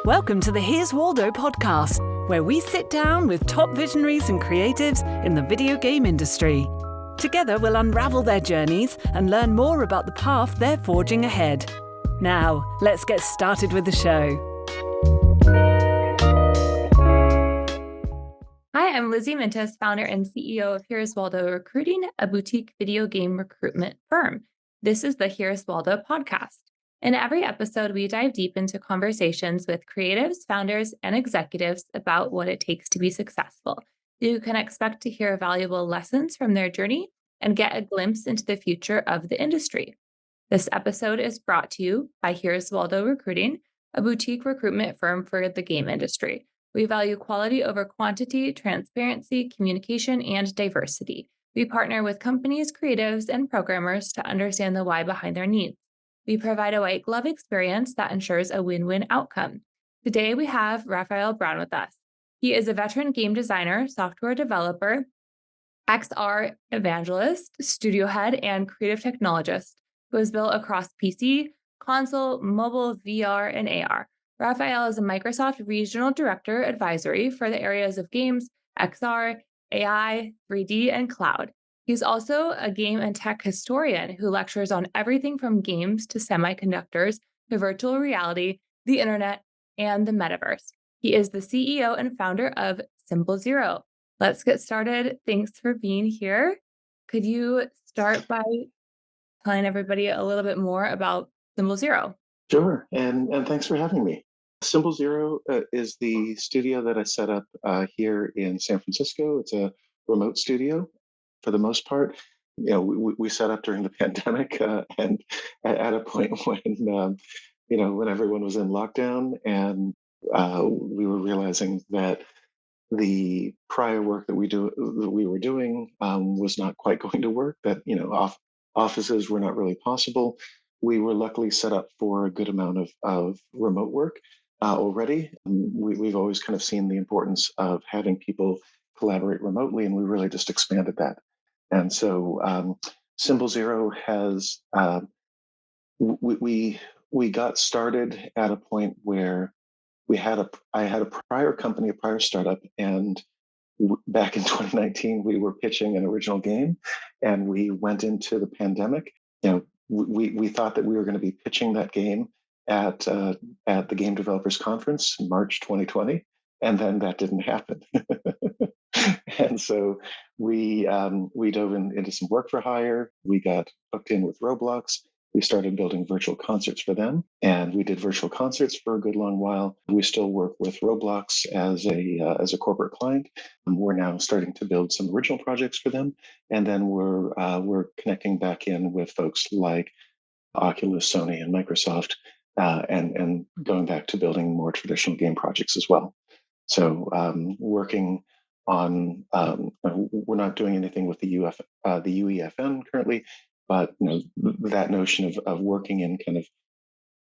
Welcome to the Here's Waldo podcast, where we sit down with top visionaries and creatives in the video game industry. Together, we'll unravel their journeys and learn more about the path they're forging ahead. Now, let's get started with the show. Hi, I'm Lizzie Mintis, founder and CEO of Here's Waldo Recruiting, a boutique video game recruitment firm. This is the Here's Waldo podcast. In every episode, we dive deep into conversations with creatives, founders, and executives about what it takes to be successful. You can expect to hear valuable lessons from their journey and get a glimpse into the future of the industry. This episode is brought to you by Here's Waldo Recruiting, a boutique recruitment firm for the game industry. We value quality over quantity, transparency, communication, and diversity. We partner with companies, creatives, and programmers to understand the why behind their needs. We provide a white glove experience that ensures a win-win outcome. Today, we have Rafael Brown with us. He is a veteran game designer, software developer, XR evangelist, studio head, and creative technologist who has built across PC, console, mobile, VR, and AR. Rafael is a Microsoft Regional Director Advisory for the areas of games, XR, AI, 3D, and cloud. He's also a game and tech historian who lectures on everything from games to semiconductors to virtual reality, the internet, and the metaverse. He is the CEO and founder of Simple Zero. Let's get started. Thanks for being here. Could you start by telling everybody a little bit more about Simple Zero? Sure, and thanks for having me. Simple Zero is the studio that I set up here in San Francisco. It's a remote studio for the most part. You know, we set up during the pandemic and at a point when, when everyone was in lockdown, and we were realizing that the prior work that we were doing was not quite going to work, that, offices were not really possible. We were luckily set up for a good amount of remote work already. We've always kind of seen the importance of having people collaborate remotely, and we really just expanded that. And so Simple Zero has, we got started at a point where I had a prior company, a prior startup, and back in 2019, we were pitching an original game, and we went into the pandemic. We thought that we were going to be pitching that game at the Game Developers Conference in March 2020, and then that didn't happen. And so we dove into some work for hire. We got hooked in with Roblox. We started building virtual concerts for them, and we did virtual concerts for a good long while. We still work with Roblox as a corporate client. We're now starting to build some original projects for them, and then we're connecting back in with folks like Oculus, Sony, and Microsoft, and going back to building more traditional game projects as well. So working on, we're not doing anything with the UEFN currently, but that notion of working in kind of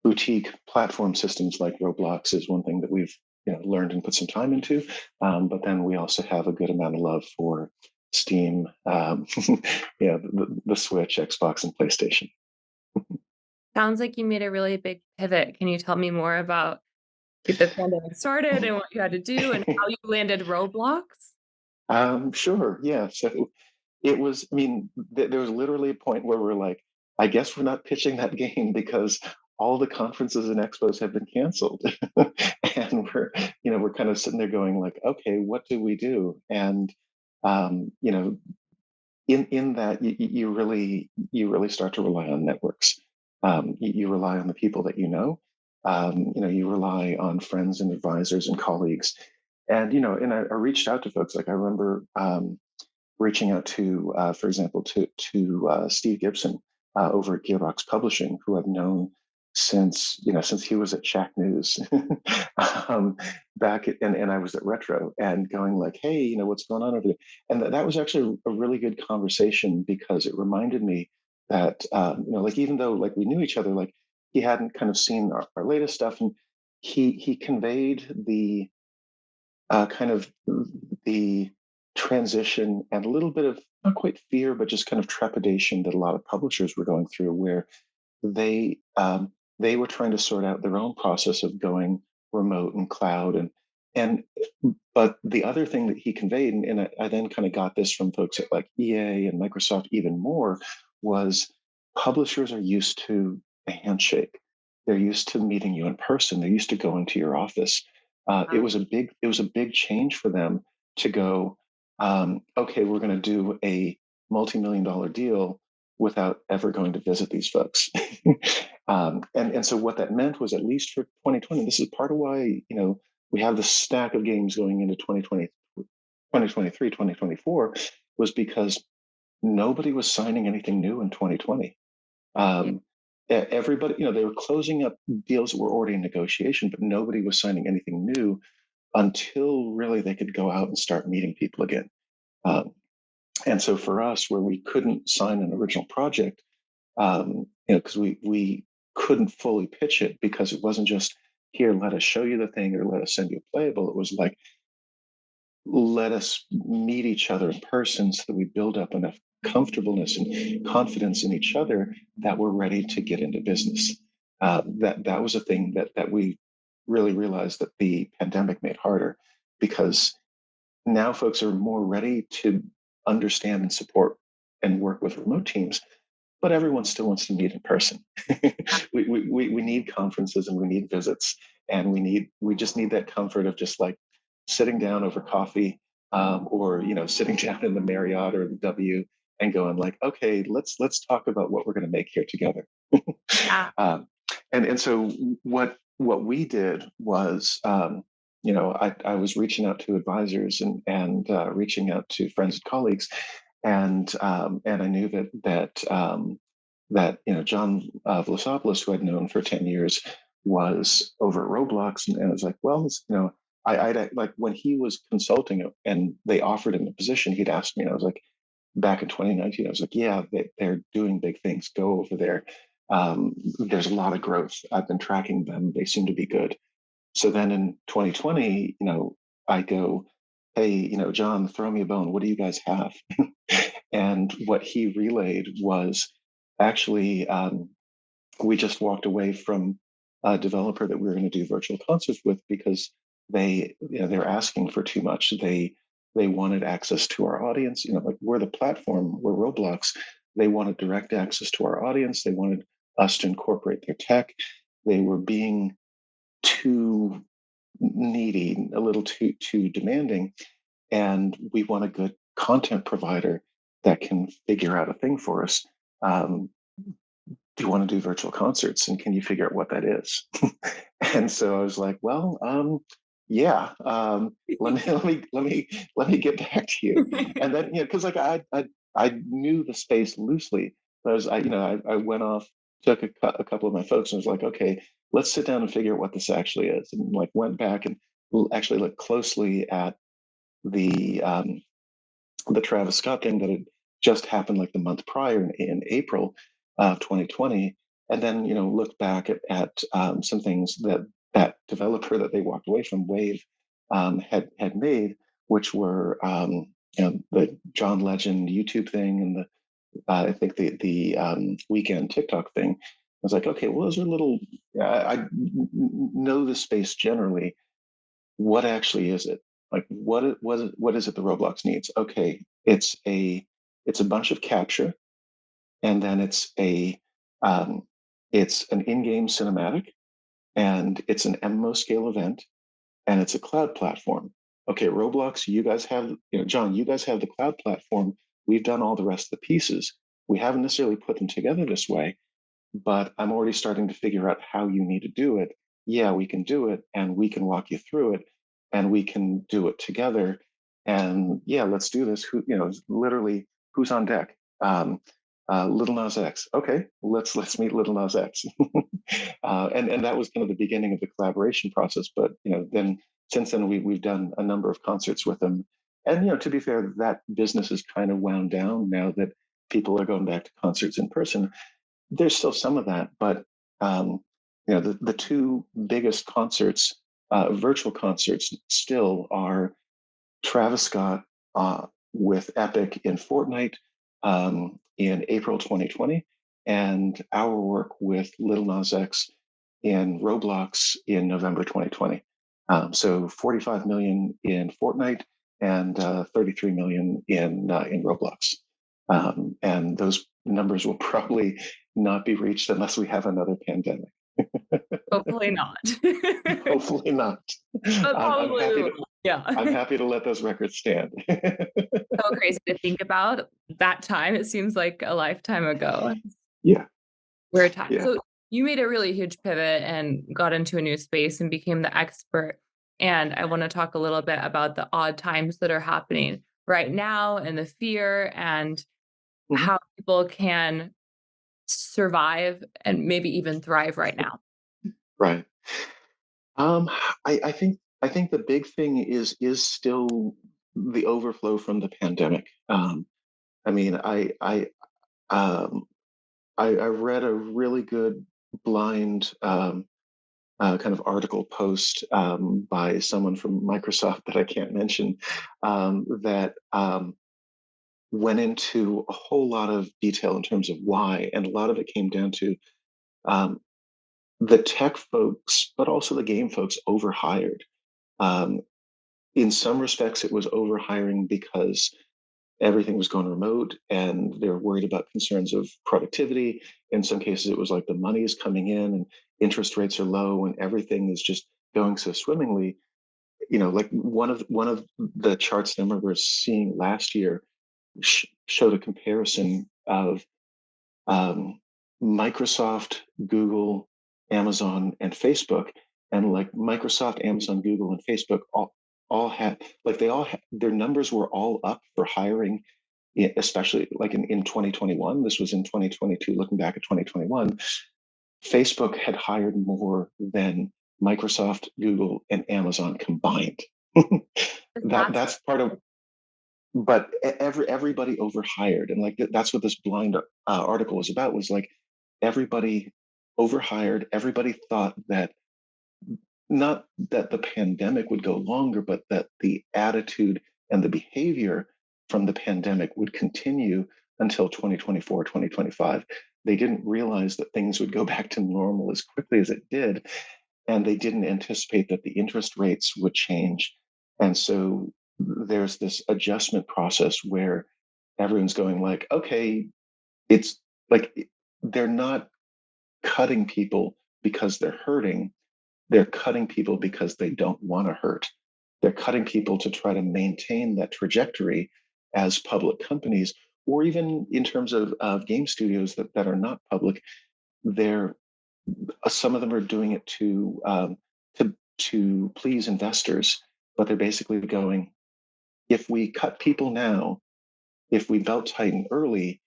boutique platform systems like Roblox is one thing that we've learned and put some time into. But then we also have a good amount of love for Steam, the Switch, Xbox, and PlayStation. Sounds like you made a really big pivot. Can you tell me more about the pandemic started and what you had to do and how you landed Roblox? Sure. Yeah. So it was, there was literally a point where we're like, I guess we're not pitching that game because all the conferences and expos have been canceled. And we're kind of sitting there going like, okay, what do we do? And, in that you really start to rely on networks. You rely on the people that you rely on friends and advisors and colleagues. And, I reached out to folks. Like I remember reaching out to, for example, to Steve Gibson over at Gearbox Publishing, who I've known since he was at Shack News and I was at Retro, and going like, hey, what's going on over there? And that was actually a really good conversation, because it reminded me that, like, even though like we knew each other, like he hadn't kind of seen our latest stuff, and he conveyed the kind of the transition and a little bit of not quite fear, but just kind of trepidation that a lot of publishers were going through, where they were trying to sort out their own process of going, remote and cloud and but the other thing that he conveyed, and I then kind of got this from folks at like EA and Microsoft even more, was publishers are used to a handshake. They're used to meeting you in person. They're used to going to your office. It was a big change for them to go, okay, we're going to do a multi-million-dollar deal without ever going to visit these folks. And so what that meant was, at least for 2020, this is part of why, we have the stack of games going into 2020, 2023, 2024, was because nobody was signing anything new in 2020. Everybody, they were closing up deals that were already in negotiation, but nobody was signing anything new until really they could go out and start meeting people again. And so for us, where we couldn't sign an original project, because we couldn't fully pitch it, because it wasn't just, here, let us show you the thing or let us send you a playable. It was like, let us meet each other in person so that we build up enough comfortableness and confidence in each other that we're ready to get into business. That was a thing that we really realized that the pandemic made harder, because now folks are more ready to understand and support and work with remote teams, but everyone still wants to meet in person. we need conferences and we need visits, and we just need that comfort of just like sitting down over coffee, or sitting down in the Marriott or the W and going like, okay, let's talk about what we're going to make here together. um, and so what we did was, I was reaching out to advisors and reaching out to friends and colleagues, and I knew that John Vlasopoulos, who I'd known for 10 years, was over at Roblox, and I was like, well, I'd like, when he was consulting and they offered him a position, he'd asked me, and I was like, back in 2019, I was like, yeah, they're doing big things. Go over there. There's a lot of growth. I've been tracking them. They seem to be good. So then in 2020, I go, hey, John, throw me a bone. What do you guys have? And what he relayed was, actually, we just walked away from a developer that we were going to do virtual concerts with, because they're asking for too much. They wanted access to our audience. Like, we're the platform, we're Roblox. They wanted direct access to our audience. They wanted us to incorporate their tech. They were being too needy, a little too demanding, and we want a good content provider that can figure out a thing for us. Do you want to do virtual concerts, and can you figure out what that is? And so I was like, well, yeah, let me get back to you. And then, because like I knew the space loosely, but I went off, took a couple of my folks, and was like, okay, let's sit down and figure out what this actually is, and like went back and actually looked closely at the Travis Scott thing that had just happened like the month prior in April of 2020, and then looked back at some things that developer that they walked away from, Wave, had made, which were the John Legend YouTube thing, and the I think the weekend TikTok thing. I was like, okay, well, those are little. I know the space generally. What actually is it? Like, what is it the Roblox needs? Okay, it's a bunch of capture, and then it's an in-game cinematic, and it's an MMO scale event, and it's a cloud platform. Okay, Roblox, you guys have, John, you guys have the cloud platform. We've done all the rest of the pieces. We haven't necessarily put them together this way, but I'm already starting to figure out how you need to do it. Yeah, we can do it, and we can walk you through it, and we can do it together. And yeah, let's do this. Literally, who's on deck? Little Nas X. Okay, let's meet Little Nas X. And that was kind of the beginning of the collaboration process. But then since then we've done a number of concerts with them. And to be fair, that business is kind of wound down now that people are going back to concerts in person. There's still some of that, but the two biggest concerts, virtual concerts, still are Travis Scott with Epic in Fortnite in April 2020, and our work with Little Nas X in Roblox in November 2020. So 45 million in Fortnite and 33 million in Roblox. And those numbers will probably not be reached unless we have another pandemic. Hopefully not. Hopefully not. But I'm probably happy we to, will. Yeah. I'm happy to let those records stand. So crazy to think about that time. It seems like a lifetime ago. Yeah, Weird time. yeah. So you made a really huge pivot and got into a new space and became the expert. And I want to talk a little bit about the odd times that are happening right now and the fear and Mhm. how people can survive and maybe even thrive right now. Right. Um, I think the big thing is still the overflow from the pandemic. I mean, um, I read a really good blind kind of article post by someone from Microsoft that I can't mention that went into a whole lot of detail in terms of why, and a lot of it came down to um, the tech folks, but also the game folks overhired. Um, in some respects, it was overhiring because everything was going remote and they're worried about concerns of productivity. In some cases, it was like the money is coming in and interest rates are low and everything is just going so swimmingly. Like one of the charts I remember seeing last year showed a comparison of um, Microsoft, Google, Amazon, and Facebook, and like Microsoft, Amazon, Google, and Facebook all had like they all had, their numbers were all up for hiring, especially like in 2021. This was in 2022. Looking back at 2021, Facebook had hired more than Microsoft, Google, and Amazon combined. That's That's part of, but everybody overhired, and like that's what this blind article was about. Was like everybody overhired. Everybody thought that not that the pandemic would go longer, but that the attitude and the behavior from the pandemic would continue until 2024, 2025. They didn't realize that things would go back to normal as quickly as it did. And they didn't anticipate that the interest rates would change. And so there's this adjustment process where everyone's going like, okay, it's like they're not cutting people because they're hurting. They're cutting people because they don't want to hurt. They're cutting people to try to maintain that trajectory as public companies, or even in terms of game studios that are not public. They're Some of them are doing it to please investors, but they're basically going, if we cut people now, if we belt tighten early,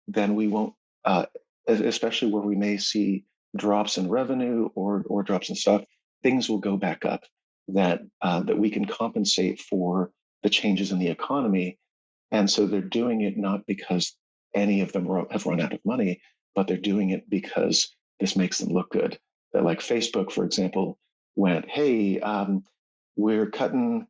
then we won't, uh, especially where we may see drops in revenue or drops in stock, things will go back up. That we can compensate for the changes in the economy, and so they're doing it not because any of them have run out of money, but they're doing it because this makes them look good. That like Facebook, for example, went, hey, we're cutting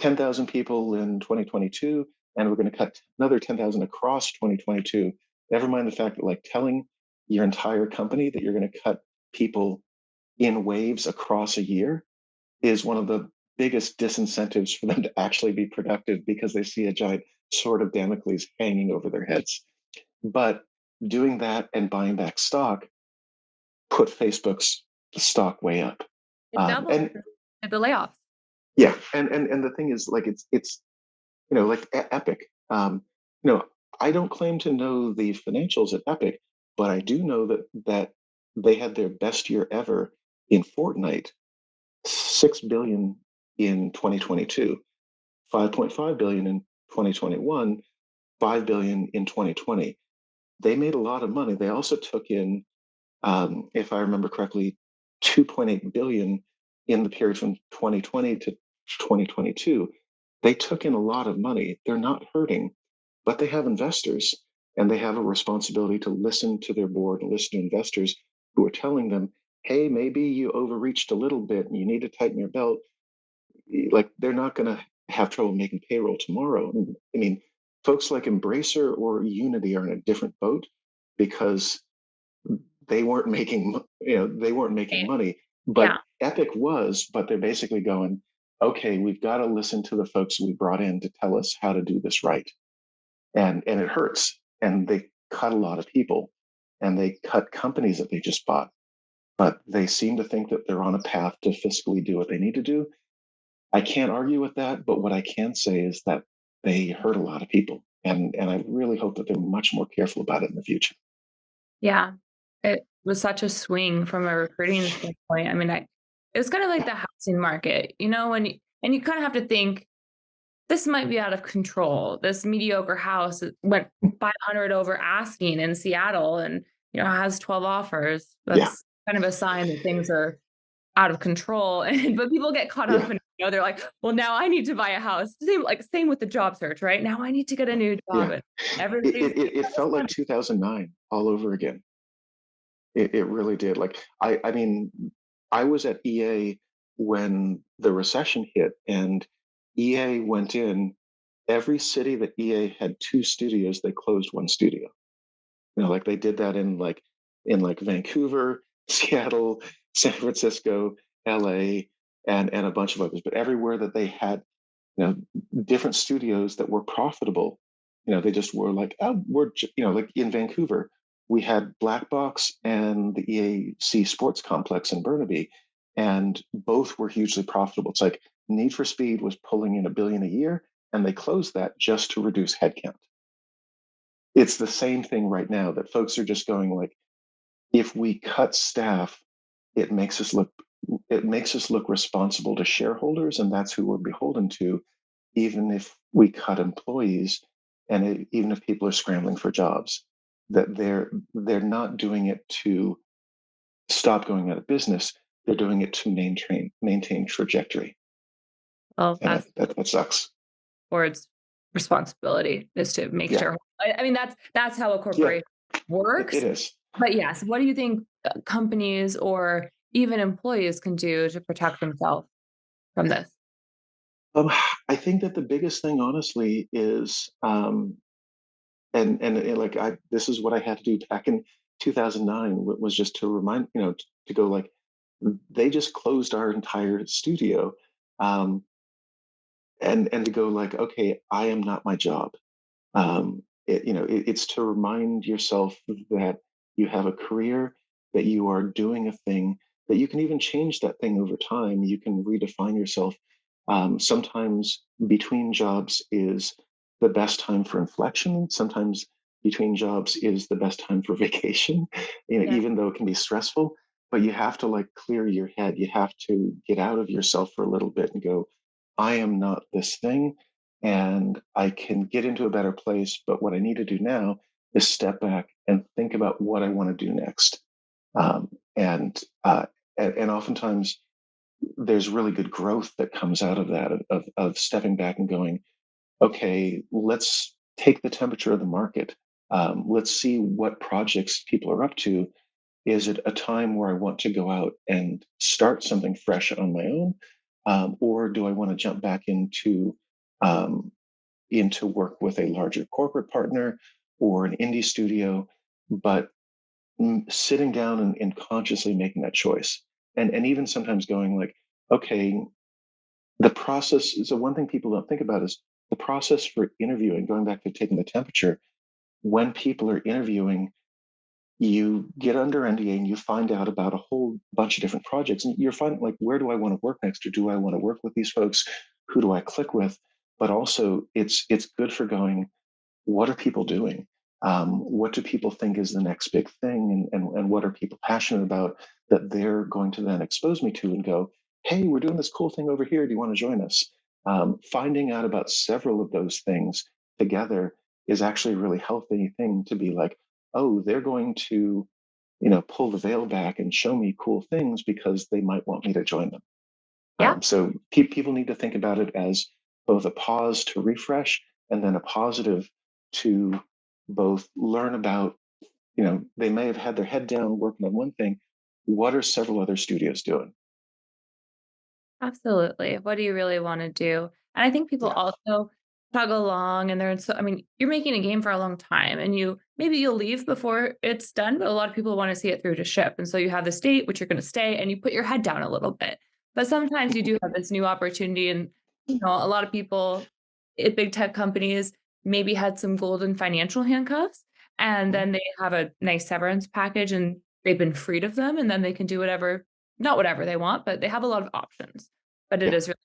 10,000 people in 2022, and we're going to cut another 10,000 across 2022. Never mind the fact that like telling your entire company that you're going to cut people in waves across a year is one of the biggest disincentives for them to actually be productive, because they see a giant sword of Damocles hanging over their heads. But doing that and buying back stock put Facebook's stock way up. it doubled And the layoffs. yeah, and the thing is, like it's like Epic. You know, I don't claim to know the financials at Epic, but I do know that they had their best year ever in Fortnite, 6 billion in 2022, 5.5 billion in 2021, 5 billion in 2020. They made a lot of money. They also took in, if I remember correctly, 2.8 billion in the period from 2020 to 2022. They took in a lot of money. They're not hurting, but they have investors, and they have a responsibility to listen to their board and listen to investors who are telling them, hey, maybe you overreached a little bit and you need to tighten your belt. Like they're not going to have trouble making payroll tomorrow. I mean, folks like Embracer or Unity are in a different boat because they weren't making, they weren't making Right. money, but Yeah. Epic was. But they're basically going, okay, we've got to listen to the folks we brought in to tell us how to do this right, and it hurts. And they cut a lot of people, and they cut companies that they just bought. But they seem to think that they're on a path to fiscally do what they need to do. I can't argue with that, but what I can say is that they hurt a lot of people, and I really hope that they're much more careful about it in the future. Yeah. It was such a swing from a recruiting standpoint. I mean, it was kind of like the housing market, when and you kind of have to think this might be out of control. This mediocre house went 500 over asking in Seattle and, has 12 offers. Yeah, That's kind of a sign that things are out of control. And but people get caught up yeah. in, they're like, well, now I need to buy a house. Same with the job search, right? Now I need to get a new job. Yeah, And it everybody's it it it felt like 2009 all over again. It really did. Like I mean, I was at EA when the recession hit, and EA went in. Every city that EA had two studios, they closed one studio. Like they did that in Vancouver, Seattle, San Francisco, LA, and a bunch of others. But everywhere that they had, you know, different studios that were profitable, they just were like, oh, like in Vancouver, we had Black Box and the EAC Sports Complex in Burnaby, and both were hugely profitable. It's like Need for Speed was pulling in 1 billion a year, and they closed that just to reduce headcount. It's the same thing right now that folks are just going like, if we cut staff, it makes us look it makes us look responsible to shareholders, and that's who we're beholden to, even if we cut employees, and even if people are scrambling for jobs, that they're not doing it to stop going out of business. They're doing it to maintain trajectory, well, and that's that sucks. board's responsibility is to make Yeah, sure. I mean, that's how a yeah, corporation it works. is. But yes, what do you think companies or even employees can do to protect themselves from this? Um, I think that the biggest thing, honestly, is like I this is what I had to do back in 2009, was just to remind, to go like, they just closed our entire studio, um, and to go like, okay, I am not my job. It's to remind yourself that you have a career, that you are doing a thing, that you can even change that thing over time. You can redefine yourself. Sometimes between jobs is the best time for inflection. Sometimes between jobs is the best time for vacation, Yeah. even though it can be stressful. But you have to like clear your head. You have to get out of yourself for a little bit and go, I am not this thing, and I can get into a better place. But what I need to do now is step back and think about what I want to do next. Um, and, uh, and oftentimes there's really good growth that comes out of that, of stepping back and going, okay, let's take the temperature of the market. Let's see what projects people are up to. Is it a time where I want to go out and start something fresh on my own? Or do I want to jump back um, into work with a larger corporate partner or an indie studio? But sitting down and consciously making that choice. And even sometimes going like, okay, the process is the one thing people don't think about is the process for interviewing, going back to taking the temperature. When people are interviewing, you get under NDA and you find out about a whole bunch of different projects, and you're finding like, where do I want to work next, or do I want to work with these folks? Who do I click with? But also, it's good for going, what are people doing? What do people think is the next big thing, and what are people passionate about that they're going to then expose me to and go, hey, we're doing this cool thing over here. Do you want to join us? Finding out about several of those things together is actually a really healthy thing to be like, oh, they're going to, pull the veil back and show me cool things because they might want me to join them. Yeah. So people need to think about it as both a pause to refresh, and then a positive to both learn about, they may have had their head down working on one thing. What are several other studios doing? Absolutely. What do you really want to do? And I think people Yeah. also chug along and I mean, you're making a game for a long time and maybe you'll leave before it's done, but a lot of people want to see it through to ship. And so you have the state, which you're going to stay, and you put your head down a little bit. But sometimes you do have this new opportunity, and a lot of people at big tech companies maybe had some golden financial handcuffs, and then they have a nice severance package and they've been freed of them, and then they can do whatever, not whatever they want, but they have a lot of options. But it Yeah, is really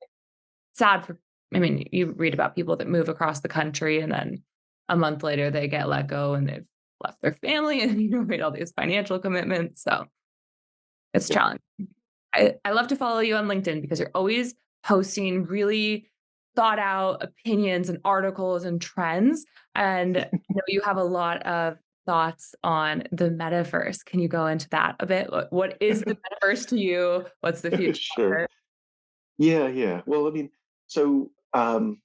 sad for, I mean, you read about people that move across the country and then a month later they get let go and they've left their family and made all these financial commitments. So it's yeah. challenging. I love to follow you on LinkedIn because you're always posting really thought out opinions and articles and trends. And you have a lot of thoughts on the metaverse. Can you go into that a bit? What is the metaverse to you? What's the future of Sure. it? Yeah, yeah. Well, I mean, so and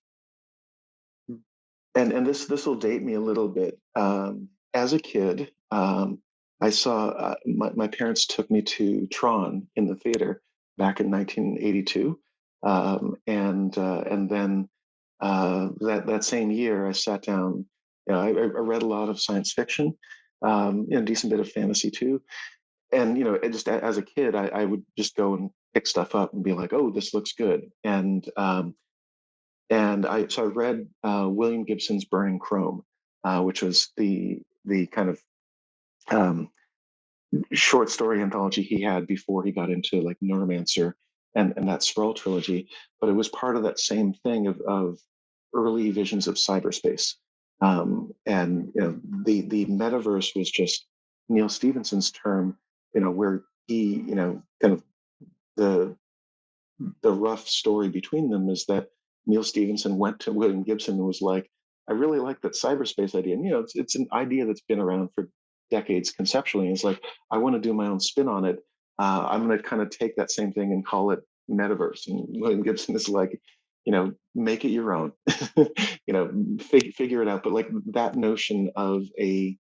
this will date me a little bit. As a kid, I saw my parents took me to Tron in the theater back in 1982, and then that same year I sat down. I read a lot of science fiction, a decent bit of fantasy too, and just as a kid, I would just go and pick stuff up and be like, "Oh, this looks good," and I read William Gibson's Burning Chrome, which was the kind of um, short story anthology he had before he got into like Neuromancer and that Scroll trilogy. But it was part of that same thing of early visions of cyberspace. And the metaverse was just Neil Stephenson's term, where he, kind of the the rough story between them is that Neil Stephenson went to William Gibson and was like, I really like that cyberspace idea. And, it's an idea that's been around for decades conceptually. And it's like, I want to do my own spin on it. I'm going to kind of take that same thing and call it metaverse. And William Gibson is like, make it your own, figure it out. But like that notion of a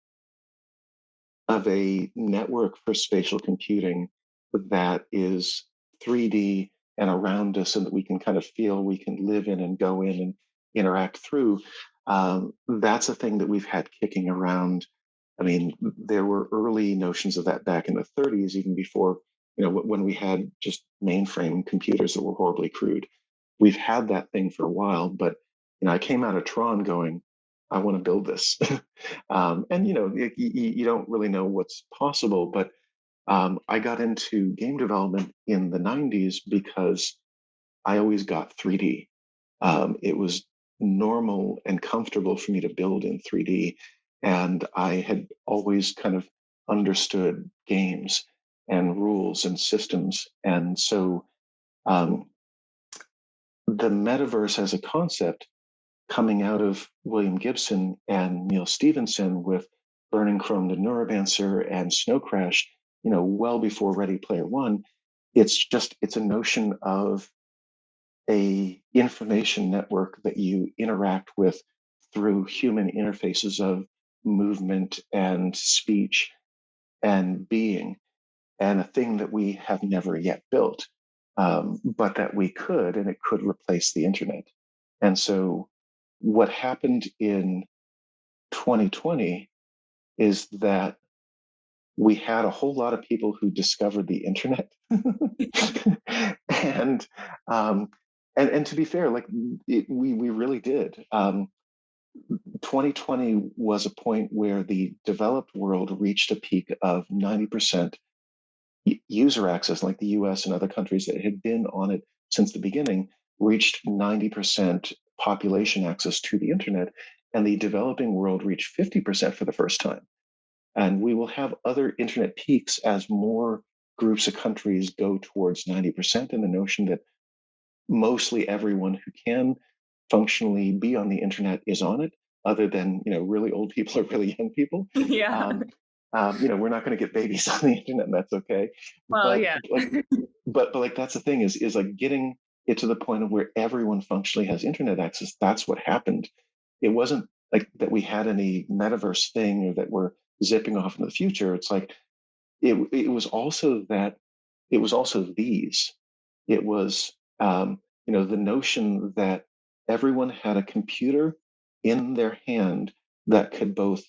network for spatial computing that is 3D and around us and that we can kind of feel, we can live in and go in and interact through. That's a thing that we've had kicking around. I mean, there were early notions of that back in the 30s, even before, when we had just mainframe computers that were horribly crude. We've had that thing for a while, but I came out of Tron going, I want to build this. And you don't really know what's possible, but I got into game development in the 90s because I always got 3D. It was normal and comfortable for me to build in 3D. And I had always kind of understood games and rules and systems. And so um, the metaverse as a concept coming out of William Gibson and Neil Stephenson with Burning Chrome the Neuromancer and Snow Crash, well before Ready Player One, it's a notion of a information network that you interact with through human interfaces of movement and speech and being, and a thing that we have never yet built, but that we could, and it could replace the internet. And so what happened in 2020 is that we had a whole lot of people who discovered the internet, and um, and to be fair, like we really did. 2020 was a point where the developed world reached a peak of 90% user access, like the US and other countries that had been on it since the beginning, reached 90% population access to the internet, and the developing world reached 50% for the first time. And we will have other internet peaks as more groups of countries go towards 90%, and the notion that mostly everyone who can functionally be on the internet is on it, other than really old people or really young people. Yeah. Um, we're not going to get babies on the internet, and that's okay. Well, But yeah. like, but like that's the thing is like getting it to the point of where everyone functionally has internet access. That's what happened. It wasn't like that we had any metaverse thing or that we're zipping off into the future. It's like it was also that it was also these. It was the notion that everyone had a computer in their hand that could both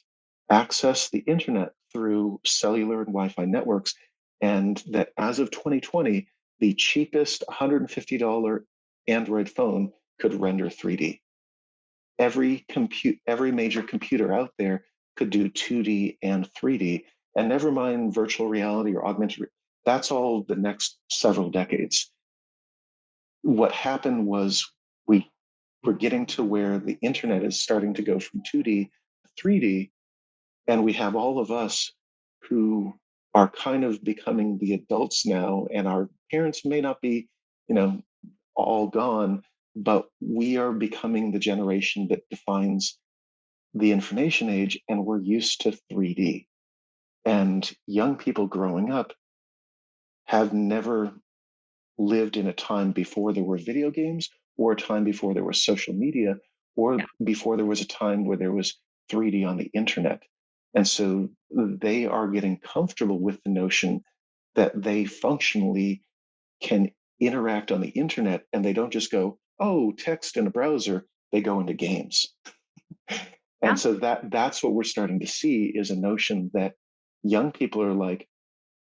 access the internet through cellular and Wi-Fi networks, and that as of 2020, the cheapest $150 Android phone could render 3D. Every major computer out there could do 2D and 3D, and never mind virtual reality or that's all the next several decades. What happened was we were getting to where the internet is starting to go from 2D to 3D, and we have all of us who are kind of becoming the adults now, and our parents may not be, you know, all gone, but we are becoming the generation that defines the information age, and we're used to 3D. And young people growing up have never lived in a time before there were video games, or a time before there was social media, or Yeah. before there was a time where there was 3D on the internet. And so they are getting comfortable with the notion that they functionally can interact on the internet, and they don't just go, oh, text in a browser, they go into games. And Yeah. so that's what we're starting to see, is a notion that young people are like,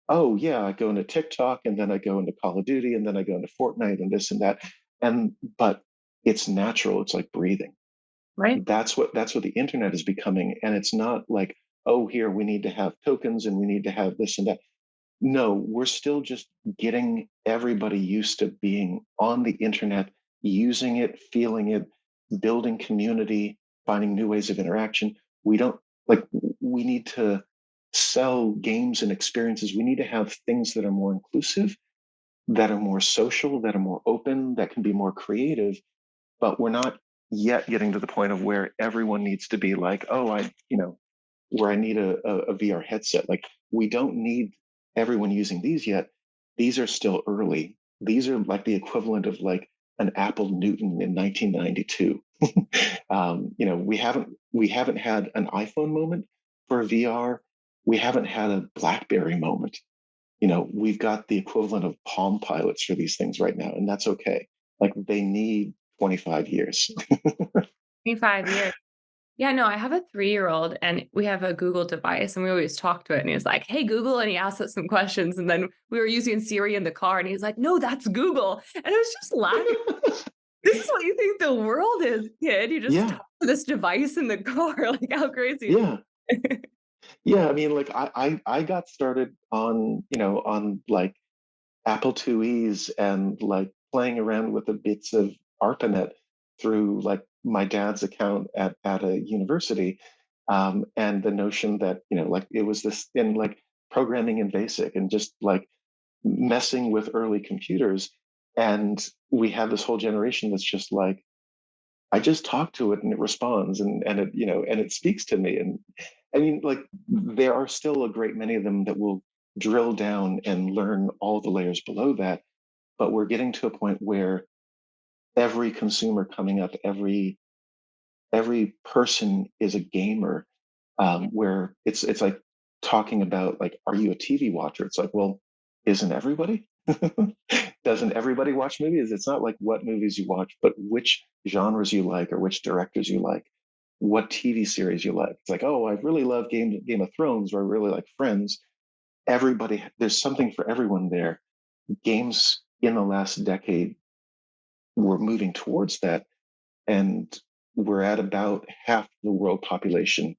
oh yeah, I go into TikTok, and then I go into Call of Duty, and then I go into Fortnite, and this and that. And but it's natural, it's like breathing. Right. That's what the internet is becoming. And it's not like, oh, here we need to have tokens and we need to have this and that. No, we're still just getting everybody used to being on the internet, using it, feeling it, building community, finding new ways of interaction. We don't like, we need to sell games and experiences. We need to have things that are more inclusive, that are more social, that are more open, that can be more creative. But we're not yet getting to the point of where everyone needs to be like, oh, where I need a VR headset. Like, we don't need everyone using these yet. These are still early. These are like the equivalent of like an Apple Newton in 1992. We haven't had an iPhone moment for VR. We haven't had a BlackBerry moment. We've got the equivalent of Palm Pilots for these things right now, and that's okay. Like, they need 25 years. 25 years. Yeah, no, I have a 3-year-old and we have a Google device and we always talk to it. And he was like, hey, Google. And he asked us some questions. And then we were using Siri in the car and he's like, no, that's Google. And I was just laughing. This is what you think the world is, kid. You just Yeah, talk to this device in the car. Like, how crazy is yeah. Yeah, I mean, like, I got started on like Apple IIe's, and like playing around with the bits of ARPANET through like my dad's account at a university, and the notion that like it was this in like programming in BASIC, and just like messing with early computers, and we have this whole generation that's just like, I just talk to it and it responds, and it speaks to me. And I mean, like, there are still a great many of them that will drill down and learn all the layers below that. But we're getting to a point where every consumer coming up, every person is a gamer, where it's like talking about like, are you a TV watcher? It's like, well, isn't everybody? Doesn't everybody watch movies? It's not like what movies you watch, but which genres you like, or which directors you like, what TV series you like. It's like, oh, I really love Game of Thrones, or I really like Friends. There's something for everyone there. Games in the last decade were moving towards that, and we're at about half the world population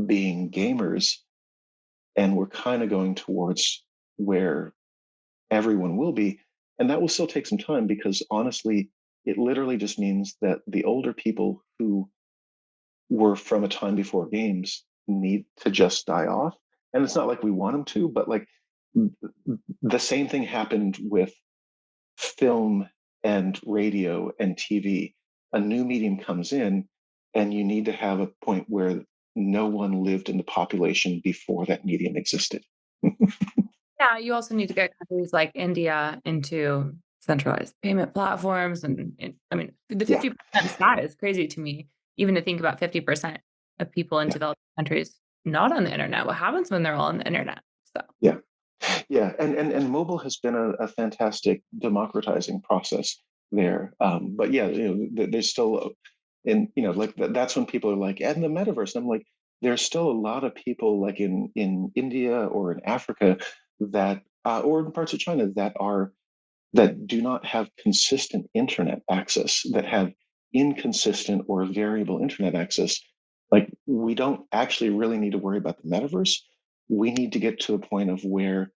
being gamers, and we're kind of going towards where everyone will be. And that will still take some time, because honestly, it literally just means that the older people who were from a time before games need to just die off. And it's not like we want them to, but like, the same thing happened with film and radio and TV. A new medium comes in, and you need to have a point where no one lived in the population before that medium existed. Yeah, you also need to get countries like India into centralized payment platforms. And I mean, the Yeah, 50% stat is crazy to me, even to think about 50% of people in yeah, developed countries not on the internet. What happens when they're all on the internet? So, yeah. Yeah, and mobile has been a fantastic democratizing process. there. But yeah, there's still, and like that's when people are like, and the metaverse. I'm like, there's still a lot of people like in India or in Africa that, or in parts of China that do not have consistent internet access, that have inconsistent or variable internet access. Like, we don't actually really need to worry about the metaverse. We need to get to a point of where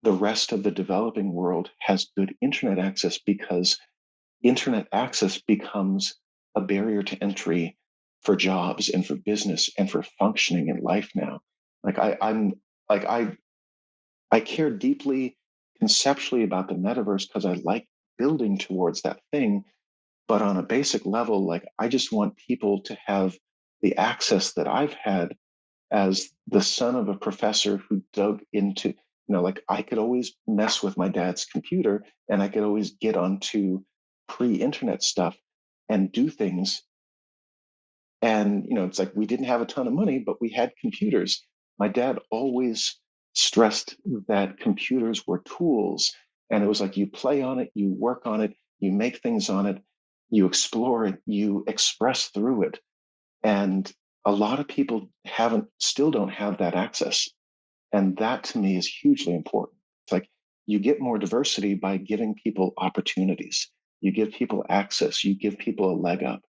the rest of the developing world has good internet access, because internet access becomes a barrier to entry for jobs and for business and for functioning in life now. Like I'm like I care deeply conceptually about the metaverse because I like building towards that thing. But on a basic level, like, I just want people to have the access that I've had as the son of a professor who dug into, like, I could always mess with my dad's computer and I could always get onto pre-internet stuff and do things. And, it's like we didn't have a ton of money, but we had computers. My dad always stressed that computers were tools. And it was like, you play on it, you work on it, you make things on it, you explore it, you express through it. And a lot of people still don't have that access. And that to me is hugely important. It's like, you get more diversity by giving people opportunities. You give people access, you give people a leg up.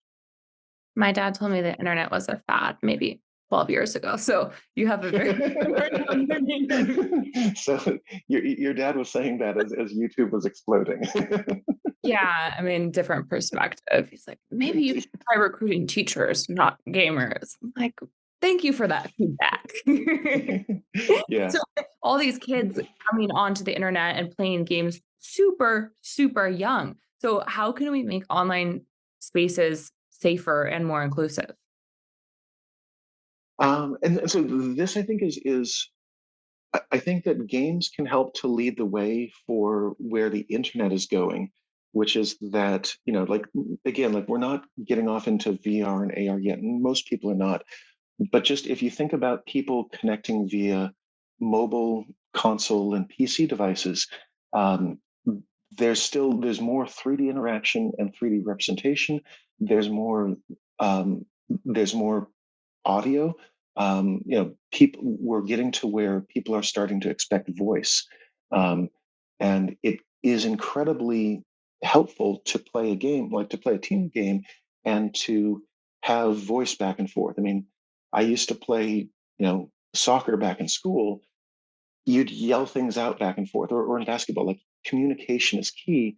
My dad told me the internet was a fad maybe 12 years ago. So you have a very different opinion. So your dad was saying that as YouTube was exploding. Yeah, I mean, different perspective. He's like, maybe you should try recruiting teachers, not gamers. I'm like, thank you for that feedback. Yeah. So all these kids coming onto the internet and playing games super, super young. So how can we make online spaces safer and more inclusive? And so this, I think, is I think that games can help to lead the way for where the internet is going, which is that, like, again, like, we're not getting off into VR and AR yet, and most people are not. But just if you think about people connecting via mobile, console, and PC devices, um, there's more 3D interaction and 3D representation. There's more um, there's more audio. People, we're getting to where people are starting to expect voice, um, and it is incredibly helpful to play a game, like to play a team game, and to have voice back and forth. I mean, I used to play, soccer back in school. You'd yell things out back and forth, or in basketball, like, communication is key.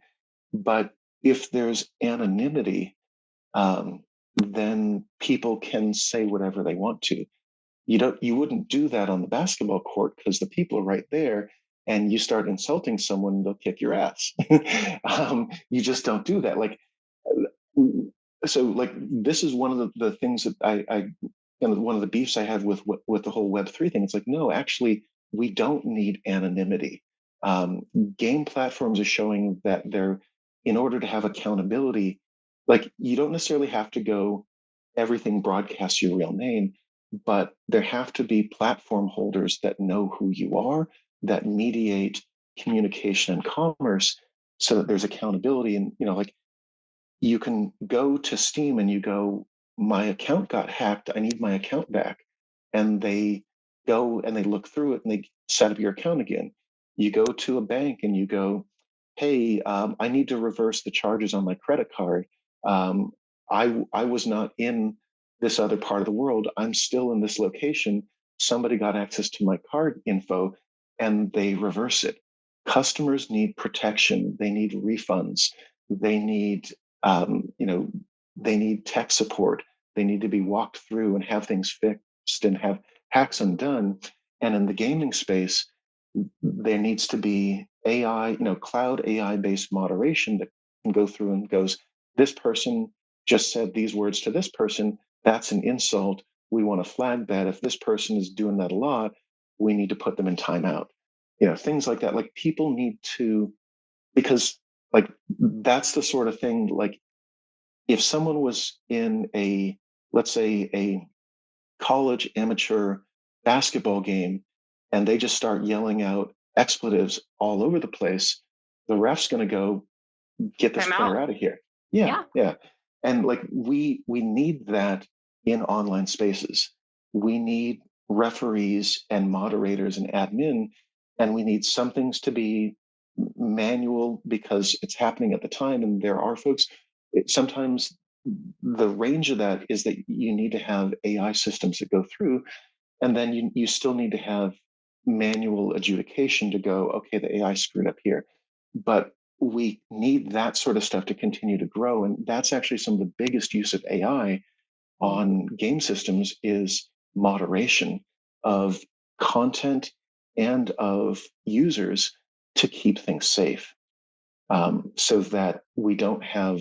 But if there's anonymity, um, then people can say whatever they want to. You wouldn't do that on the basketball court because the people are right there, and you start insulting someone, they'll kick your ass. You just don't do that. Like, so, like, this is one of the things that one of the beefs I have with the whole Web3 thing. It's like, no, actually, we don't need anonymity. Um, Game platforms are showing that in order to have accountability, like, you don't necessarily have to go everything broadcasts your real name, but there have to be platform holders that know who you are, that mediate communication and commerce, so that there's accountability. And, like, you can go to Steam and you go, my account got hacked, I need my account back. And they go and they look through it and they set up your account again. You go to a bank and you go, hey, I need to reverse the charges on my credit card. Um, I was not in this other part of the world. I'm still in this location. Somebody got access to my card info and they reverse it. Customers need protection. They need refunds. They need, um, you know, they need tech support. They need to be walked through and have things fixed and have hacks undone. And in the gaming space, there needs to be AI, cloud AI based moderation that can go through and goes, this person just said these words to this person. That's an insult. We want to flag that. If this person is doing that a lot, we need to put them in timeout. Things like that. Like, people need to, because, like, that's the sort of thing, like, if someone was in let's say, a college amateur basketball game and they just start yelling out expletives all over the place, the ref's going to go, get this Time printer out. out of here. Yeah, Yeah. yeah. And like we need that in online spaces. We need referees and moderators and admin, and we need some things to be manual because it's happening at the time. And there are folks, sometimes the range of that is that you need to have AI systems that go through, and then you still need to have manual adjudication to go, okay, the AI screwed up here. But we need that sort of stuff to continue to grow. And that's actually some of the biggest use of AI on game systems is moderation of content and of users to keep things safe, so that we don't have,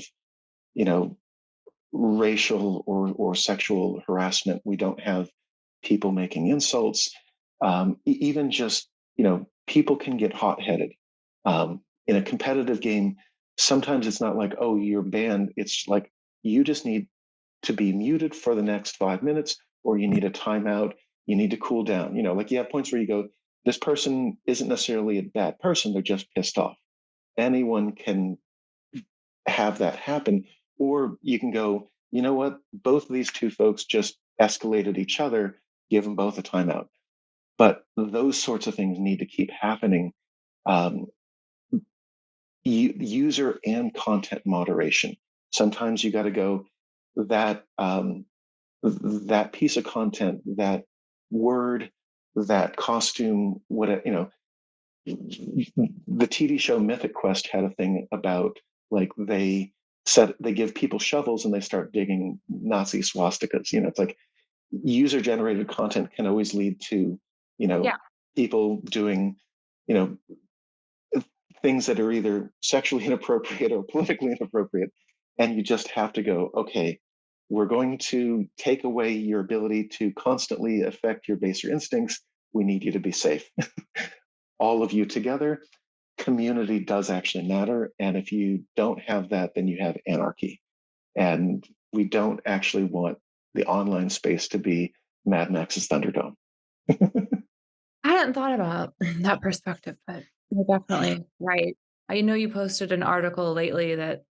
you know, racial or sexual harassment. We don't have people making insults. Even just, people can get hot headed. In a competitive game, sometimes it's not like, oh, you're banned. It's like, you just need to be muted for the next 5 minutes, or you need a timeout. You need to cool down. Like you have points where you go, this person isn't necessarily a bad person. They're just pissed off. Anyone can have that happen. Or you can go, you know what? Both of these two folks just escalated each other, give them both a timeout. But those sorts of things need to keep happening. Um, User and content moderation. Sometimes you got to go, that that piece of content, that word, that costume, what, the TV show Mythic Quest had a thing about, like, they give people shovels and they start digging Nazi swastikas. It's like user generated content can always lead to, you know, Yeah. people doing, you know, things that are either sexually inappropriate or politically inappropriate. And you just have to go, okay, we're going to take away your ability to constantly affect your baser instincts. We need you to be safe. All of you together. Community does actually matter. And if you don't have that, then you have anarchy. And we don't actually want the online space to be Mad Max's Thunderdome. I hadn't thought about that perspective, but you're definitely right. I know you posted an article lately that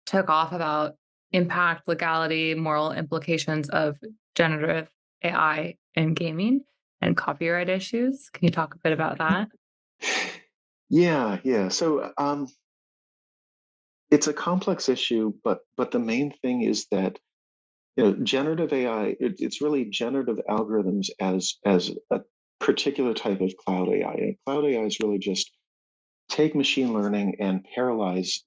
took off about impact, legality, moral implications of generative AI in gaming and copyright issues. Can you talk a bit about that? Yeah, yeah. So it's a complex issue, but the main thing is that, generative AI, it's really generative algorithms as a particular type of cloud AI. And cloud AI is really just take machine learning and parallelize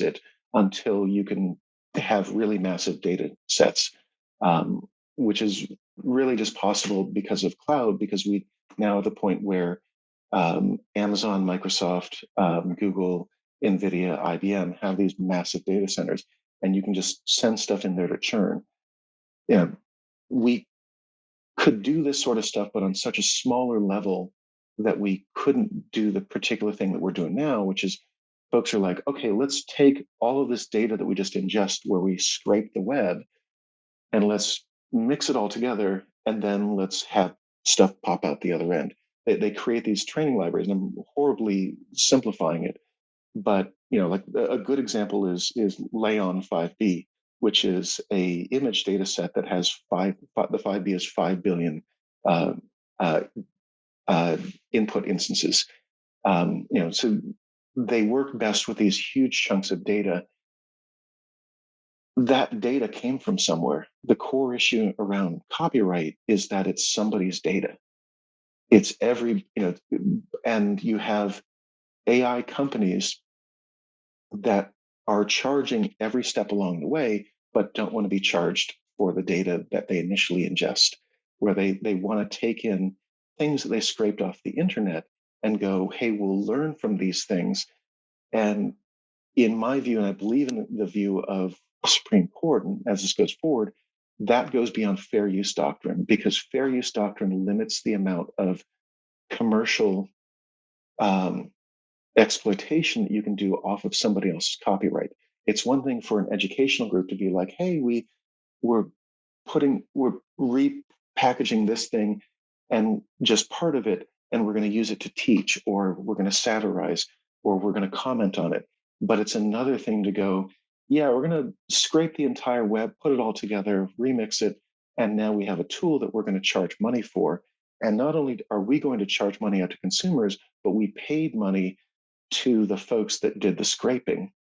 it until you can have really massive data sets, um, which is really just possible because of cloud, because we now at the point where Amazon, Microsoft, Google, NVIDIA, IBM have these massive data centers, and you can just send stuff in there to churn. We could do this sort of stuff, but on such a smaller level that we couldn't do the particular thing that we're doing now, which is folks are like, okay, let's take all of this data that we just ingest where we scrape the web, and let's mix it all together, and then let's have stuff pop out the other end. They create these training libraries, and I'm horribly simplifying it, but like a good example is Layon 5B, which is a image data set that has the 5B is 5 billion uh, uh, uh, input instances. So they work best with these huge chunks of data. That data came from somewhere. The core issue around copyright is that it's somebody's data. It's and you have AI companies that are charging every step along the way, but don't want to be charged for the data that they initially ingest, where they want to take in things that they scraped off the internet and go, hey, we'll learn from these things. And in my view, and I believe in the view of the Supreme Court, and as this goes forward, that goes beyond fair use doctrine, because fair use doctrine limits the amount of commercial um, exploitation that you can do off of somebody else's copyright. It's one thing for an educational group to be like, hey, we're we're repackaging this thing and just part of it, and we're going to use it to teach, or we're going to satirize. or we're going to comment on it. But it's another thing to go, yeah, we're going to scrape the entire web, put it all together, remix it, and now we have a tool that we're going to charge money for. And not only are we going to charge money out to consumers, but we paid money to the folks that did the scraping.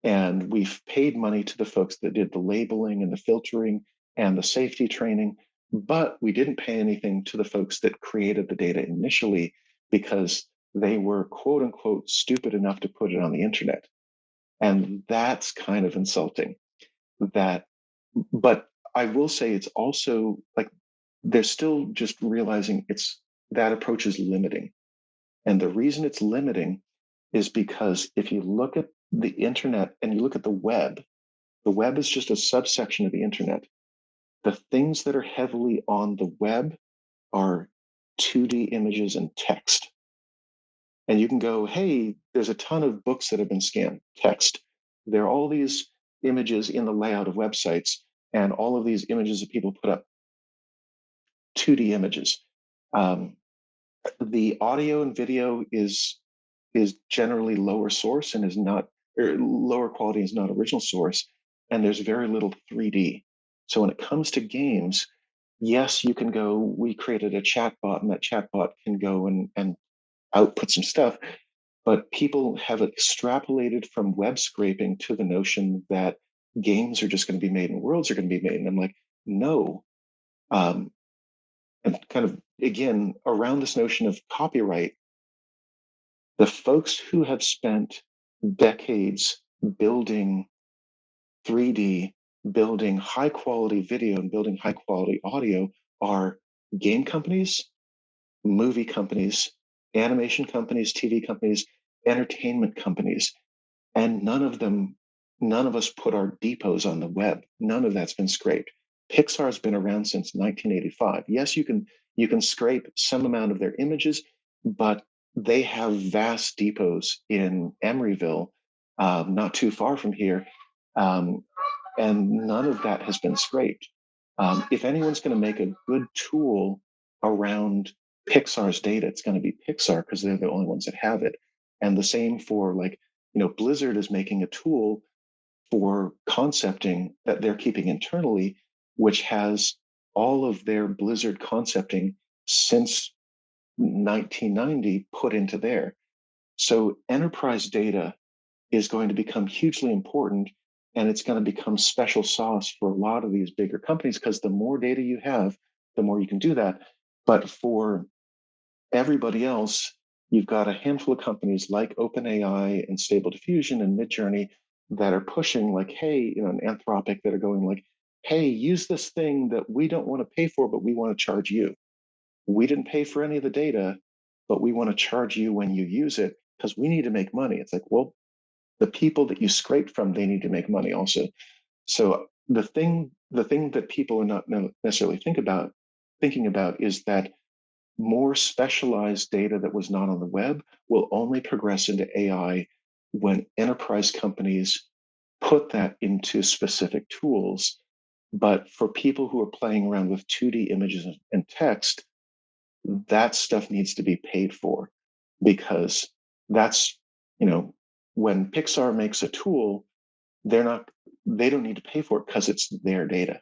And we've paid money to the folks that did the labeling and the filtering and the safety training, but we didn't pay anything to the folks that created the data initially because they were quote unquote stupid enough to put it on the internet. And that's kind of insulting. That, but I will say it's also like they're still just realizing it's that approach is limiting. And the reason it's limiting is because if you look at the internet and you look at the web is just a subsection of the internet. The things that are heavily on the web are 2D images and text. And you can go, hey, there's a ton of books that have been scanned, text. There are all these images in the layout of websites, and all of these images that people put up, 2D images. The audio and video is generally lower source and is not, or lower quality is not original source, and there's very little 3D. So when it comes to games, yes, you can go, we created a chatbot and that chatbot can go and output some stuff, but people have extrapolated from web scraping to the notion that games are just going to be made and worlds are going to be made. And I'm like, no. And kind of, again, around this notion of copyright, the folks who have spent decades building 3D, building high quality video and building high quality audio are game companies, movie companies, animation companies, TV companies, entertainment companies. And none of us put our depots on the web. None of that's been scraped. Pixar's been around since 1985. Yes, you can scrape some amount of their images, but they have vast depots in Emeryville, not too far from here, and none of that has been scraped. If anyone's going to make a good tool around Pixar's data, it's going to be Pixar because they're the only ones that have it. And the same for Blizzard is making a tool for concepting that they're keeping internally, which has all of their Blizzard concepting since 1990 put into there. So enterprise data is going to become hugely important, and it's going to become special sauce for a lot of these bigger companies because the more data you have, the more you can do that. But for everybody else, you've got a handful of companies like OpenAI and Stable Diffusion and Midjourney that are pushing like, hey, an Anthropic that are going like, hey, use this thing that we don't want to pay for, but we want to charge you. We didn't pay for any of the data, but we want to charge you when you use it because we need to make money. It's like, well, the people that you scraped from, they need to make money also. So the thing that people are not necessarily thinking about is that more specialized data that was not on the web will only progress into AI when enterprise companies put that into specific tools. But for people who are playing around with 2D images and text, that stuff needs to be paid for because that's, when Pixar makes a tool, they don't need to pay for it because it's their data.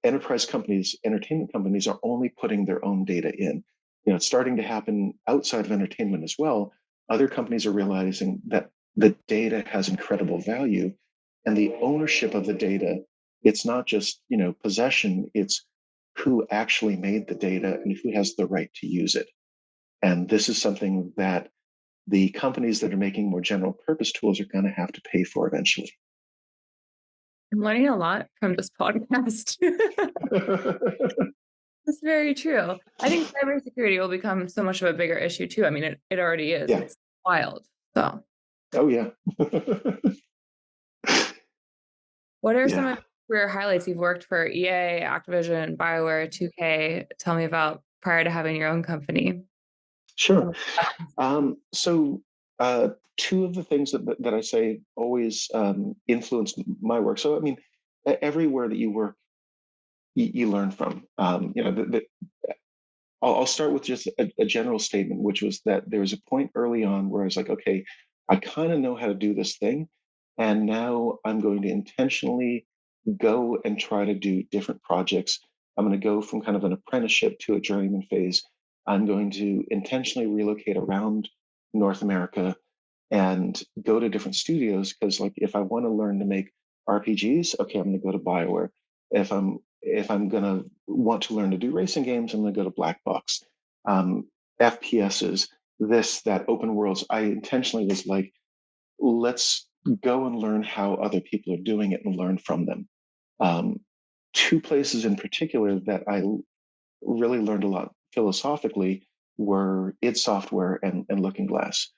Enterprise companies, entertainment companies are only putting their own data in. It's starting to happen outside of entertainment as well. Other companies are realizing that the data has incredible value, and the ownership of the data, it's not just, possession, it's who actually made the data and who has the right to use it. And this is something that the companies that are making more general purpose tools are going to have to pay for eventually. I'm learning a lot from this podcast. That's very true. I think cybersecurity will become so much of a bigger issue too. I mean, it already is. Yeah. It's wild. So. Oh yeah. What are some of your career highlights? You've worked for EA, Activision, BioWare, 2K. Tell me about prior to having your own company. Sure. So two of the things that I say always influence my work. So I mean, everywhere that you work, you learn from. I'll start with just a general statement, which was that there was a point early on where I was like, okay, I kind of know how to do this thing. And now I'm going to intentionally go and try to do different projects. I'm going to go from kind of an apprenticeship to a journeyman phase. I'm going to intentionally relocate around North America and go to different studios because, like, if I want to learn to make RPGs, okay, I'm going to go to BioWare. If I'm going to want to learn to do racing games, I'm going to go to Black Box. Um, FPSs, this, that, open worlds. I intentionally was like, let's go and learn how other people are doing it and learn from them. Um, Two places in particular that I really learned a lot philosophically were id Software and Looking Glass.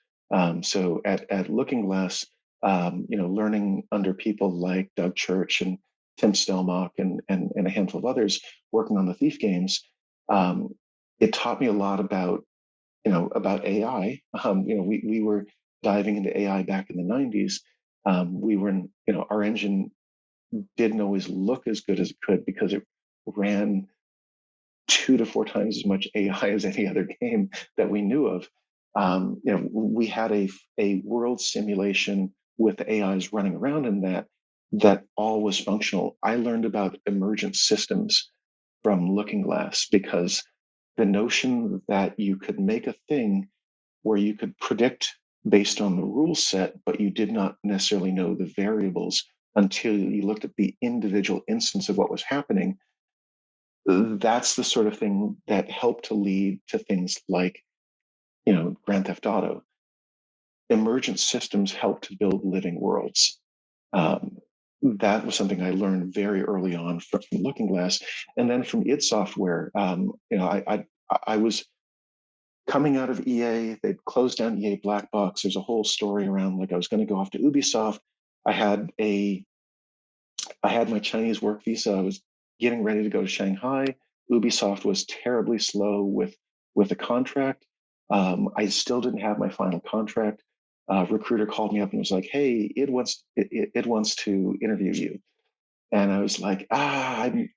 So at Looking Glass, learning under people like Doug Church and Tim Stelmach and a handful of others working on the Thief games, it taught me a lot about AI. We were diving into AI back in the 90s. We were in, our engine didn't always look as good as it could because it ran 2 to 4 times as much AI as any other game that we knew of. We had a world simulation with AIs running around in that all was functional. I learned about emergent systems from Looking Glass because the notion that you could make a thing where you could predict based on the rule set, but you did not necessarily know the variables until you looked at the individual instance of what was happening. That's the sort of thing that helped to lead to things like, Grand Theft Auto. Emergent systems help to build living worlds. Um, that was something I learned very early on from Looking Glass, and then from id Software. I was coming out of EA. They'd closed down EA Black Box. There's a whole story around like I was going to go off to Ubisoft. I had a I had my Chinese work visa. I was getting ready to go to Shanghai. Ubisoft was terribly slow with the contract. I still didn't have my final contract. Recruiter called me up and was like, "Hey, it wants to interview you." And I was like, I'm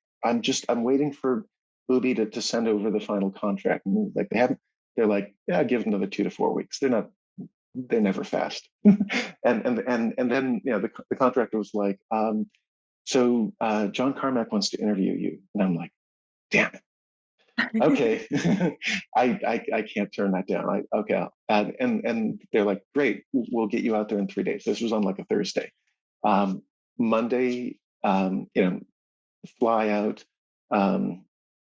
waiting for Ubi to send over the final contract. And like they haven't. They're like, yeah, give them another 2 to 4 weeks. They're never fast. And then the contractor was like, so John Carmack wants to interview you. And I'm like, damn it. Okay. I can't turn that down. Okay. And they're like, great, we'll get you out there in 3 days. This was on like a Thursday. Monday, fly out.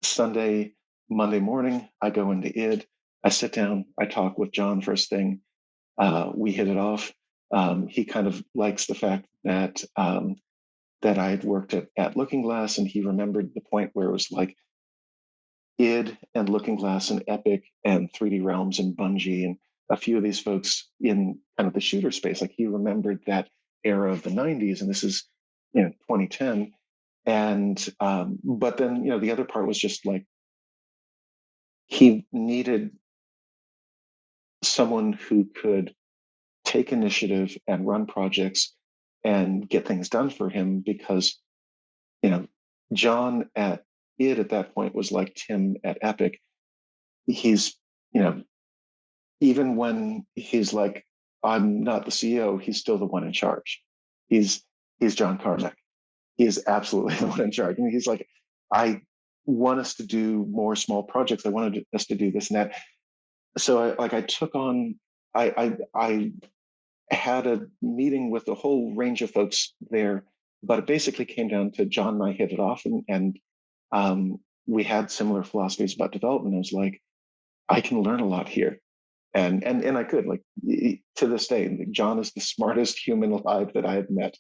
Sunday, Monday morning, I go into id. I sit down, I talk with John first thing. We hit it off. He kind of likes the fact that I had worked at Looking Glass, and he remembered the point where it was like id and Looking Glass and Epic and 3D Realms and Bungie and a few of these folks in kind of the shooter space. Like he remembered that era of the 90s, and this is 2010. And but then the other part was just like he needed someone who could take initiative and run projects and get things done for him because you know John at id at that point was like Tim at Epic. He's you know even when he's like, I'm not the CEO, he's still the one in charge. He's John Carmack. He is absolutely the one in charge. And he's like, I want us to do more small projects. I wanted us to do this and that. So I took on, I had a meeting with a whole range of folks there, but it basically came down to John and I hit it off and we had similar philosophies about development. I was like, I can learn a lot here. And I could like to this day, John is the smartest human alive that I have met.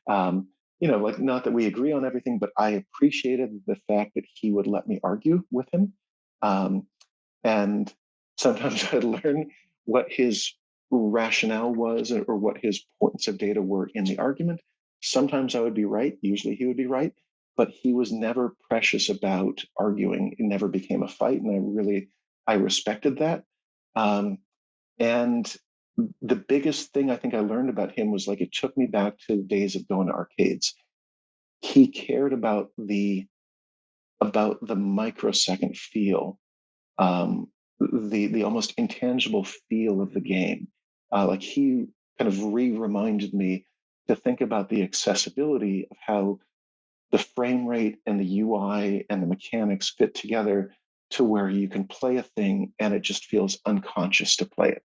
Like not that we agree on everything, but I appreciated the fact that he would let me argue with him. And sometimes I'd learn what his rationale was or what his points of data were in the argument. Sometimes I would be right. Usually he would be right, but he was never precious about arguing. It never became a fight. And I respected that. Um, and the biggest thing I think I learned about him was like it took me back to the days of going to arcades. He cared about the microsecond feel the almost intangible feel of the game. Like he kind of reminded me to think about the accessibility of how the frame rate and the UI and the mechanics fit together to where you can play a thing and it just feels unconscious to play it.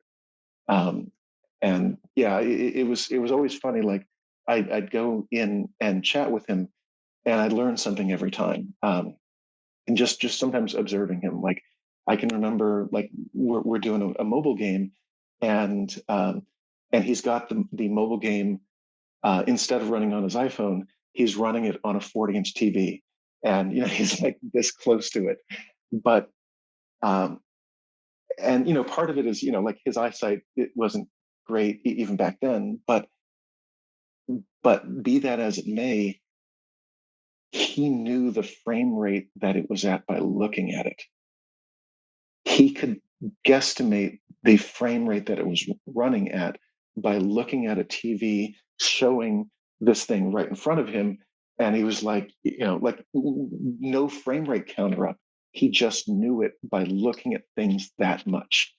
Um, and yeah, it was always funny. Like I'd go in and chat with him, and I'd learn something every time. And just sometimes observing him, like I can remember, like we're doing a mobile game, and he's got the mobile game, instead of running on his iPhone, he's running it on a 40-inch TV, and he's like this close to it. But um, and part of it is like his eyesight, it wasn't great even back then, but be that as it may, he knew the frame rate that it was at by looking at it. He could guesstimate the frame rate that it was running at by looking at a TV showing this thing right in front of him. And he was like, like no frame rate counter up. He just knew it by looking at things that much.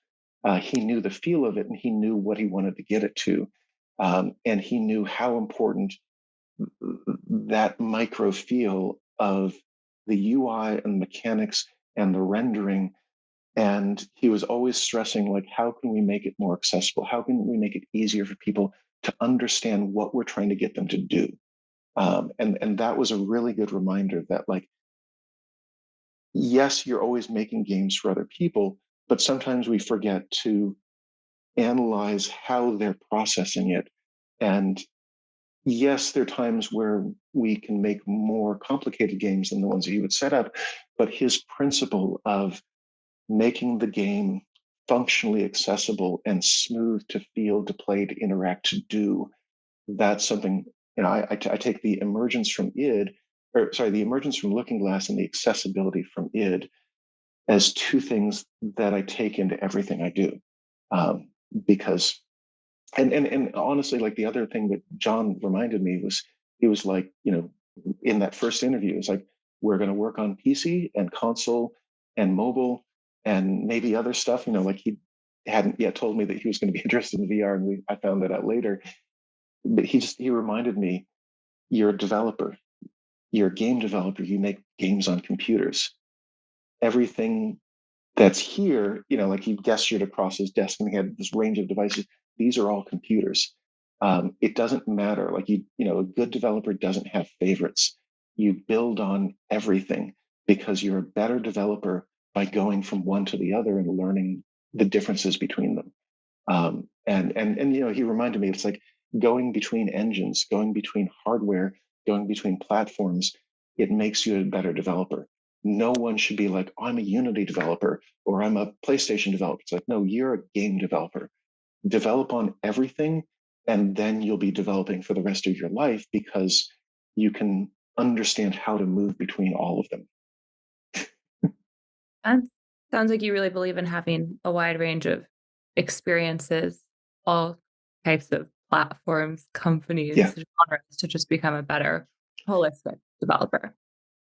He knew the feel of it, and he knew what he wanted to get it to. And he knew how important that micro feel of the UI and mechanics and the rendering. And he was always stressing, like, how can we make it more accessible? How can we make it easier for people to understand what we're trying to get them to do? And that was a really good reminder that, like, yes, you're always making games for other people, but sometimes we forget to analyze how they're processing it. And yes, there are times where we can make more complicated games than the ones that he would set up, but his principle of making the game functionally accessible and smooth to feel, to play, to interact, to do, that's something, I take the emergence from id, or sorry, the emergence from Looking Glass and the accessibility from id as two things that I take into everything I do. Because and honestly, like the other thing that John reminded me was, he was like, in that first interview, it's like, we're going to work on PC and console and mobile and maybe other stuff. Like he hadn't yet told me that he was going to be interested in VR, and I found that out later. But he reminded me, you're a developer, you're a game developer, you make games on computers. Everything that's here, like he gestured across his desk and he had this range of devices. These are all computers. It doesn't matter. Like a good developer doesn't have favorites. You build on everything because you're a better developer by going from one to the other and learning the differences between them. And he reminded me, it's like going between engines, going between hardware, going between platforms. It makes you a better developer. No one should be like, I'm a Unity developer or I'm a PlayStation developer. It's like, no, you're a game developer. Develop on everything, and then you'll be developing for the rest of your life because you can understand how to move between all of them. That sounds like you really believe in having a wide range of experiences, all types of platforms, Yeah, companies, genres to just become a better holistic developer.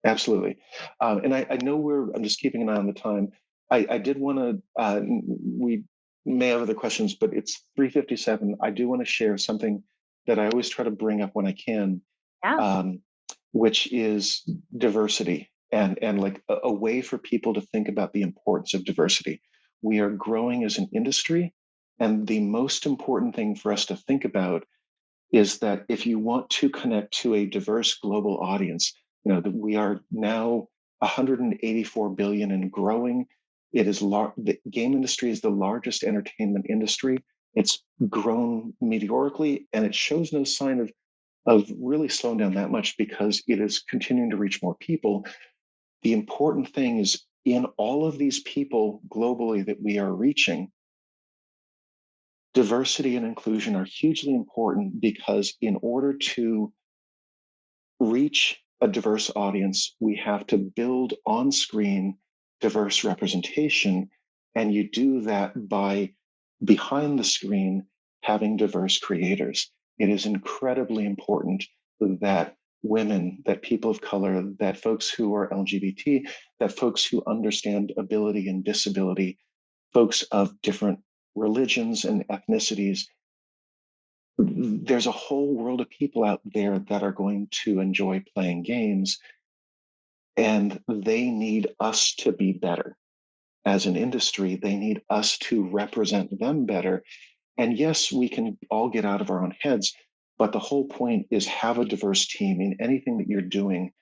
absolutely. And I know I'm just keeping an eye on the time. I did want to, we may have other questions, but it's 3:57. I do want to share something that I always try to bring up when I can, Yeah. um, which is diversity, and like a way for people to think about the importance of diversity. We are growing as an industry, and the most important thing for us to think about is that if you want to connect to a diverse global audience, that we are now 184 billion and growing. It is the game industry is the largest entertainment industry. It's grown meteorically, and it shows no sign of really slowing down that much because it is continuing to reach more people. The important thing is, in all of these people globally that we are reaching, diversity and inclusion are hugely important, because in order to reach a diverse audience, we have to build on screen diverse representation. And you do that by, behind the screen, having diverse creators. It is incredibly important that women, that people of color, that folks who are LGBT, that folks who understand ability and disability, folks of different religions and ethnicities. There's a whole world of people out there that are going to enjoy playing games, and they need us to be better. As an industry, they need us to represent them better. And yes, we can all get out of our own heads, but the whole point is have a diverse team in anything that you're doing,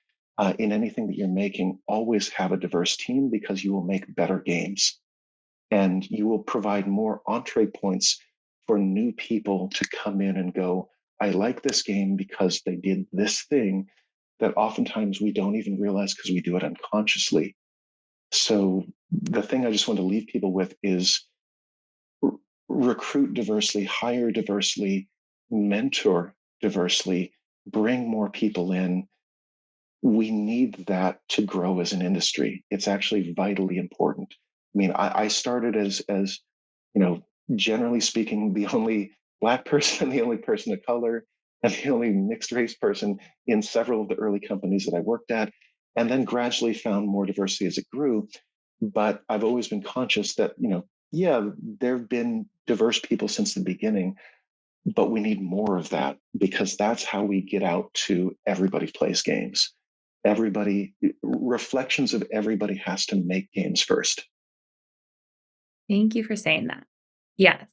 in anything that you're making. Always have a diverse team, because you will make better games, and you will provide more entree points for new people to come in and go, I like this game because they did this thing that oftentimes we don't even realize because we do it unconsciously. So the thing I just want to leave people with is recruit diversely, hire diversely, mentor diversely, bring more people in. We need that to grow as an industry. It's actually vitally important. I mean, I started as generally speaking, the only Black person, the only person of color, and the only mixed race person in several of the early companies that I worked at, and then gradually found more diversity as it grew. But I've always been conscious that, yeah, there have been diverse people since the beginning, but we need more of that, because that's how we get out to everybody plays games. Everybody, reflections of everybody has to make games first. Thank you for saying that. Yes,